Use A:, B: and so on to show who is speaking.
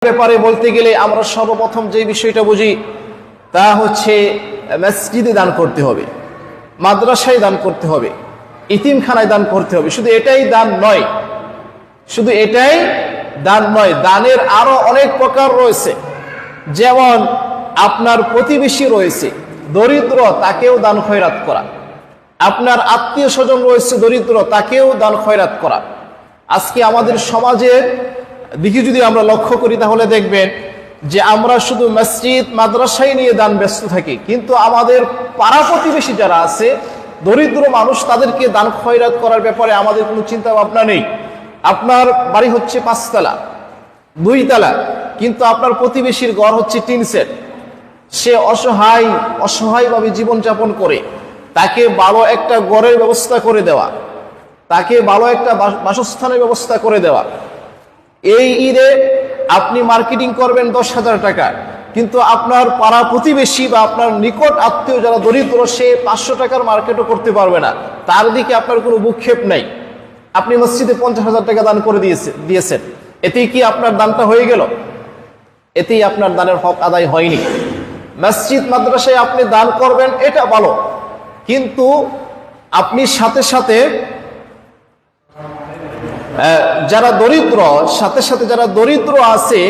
A: ব্যাপারে বলতে গেলে আমরা সর্বপ্রথম যে বিষয়টা বুঝি তা হচ্ছে মসজিদে দান করতে হবে, মাদ্রাসায় দান করতে হবে, ইতিমখানায় দান করতে হবে। শুধু এটাই দান নয়, শুধু এটাই দান নয়, দানের আরো অনেক প্রকার রয়েছে। যেমন আপনার প্রতিবেশী রয়েছে দরিদ্র, তাকেও দান খয়রাত করা। আপনার আত্মীয় স্বজন রয়েছে দরিদ্র, তাকেও দান খয়রাত করা। আজকে আমাদের সমাজের দিকে যদি আমরা লক্ষ্য করি তাহলে দেখবেন যে আমরা শুধু মসজিদ মাদ্রাসায় নিয়ে দান ব্যস্ত থাকি, কিন্তু আমাদের পাড়া প্রতিবেশী যারা আছে দরিদ্র মানুষ, তাদেরকে দান খয়রাত করার ব্যাপারে আমাদের কোনো চিন্তা ভাবনা নেই। আপনার বাড়ি হচ্ছে 5 তলা 2 তলা, কিন্তু আপনার প্রতিবেশীর ঘর হচ্ছে 3 সেট। সে অসহায়ভাবে জীবনযাপন করে, তাকে ভালো একটা ঘরের ব্যবস্থা করে দেওয়া, তাকে ভালো একটা বাসস্থানের ব্যবস্থা করে দেওয়া। এই ঈদে আপনি মার্কেটিং করবেন 10,000 টাকা, কিন্তু আপনার পাড়া প্রতিবেশী বা আপনার নিকট আত্মীয় যারা দরিদ্র, সে 500 টাকার মার্কেটও করতে পারবে না, তার দিকে আপনার কোনো ভূক্ষেপ নাই। আপনি মসজিদে 50,000 টাকা দান করে দিয়েছেন, এতেই কি আপনার দানটা হয়ে গেল? এতেই আপনার দানের হক আদায় হয়নি। মসজিদ মাদ্রাসায় আপনি দান করবেন, এটা ভালো, কিন্তু আপনি সাথে সাথে যারা দরিদ্র আছে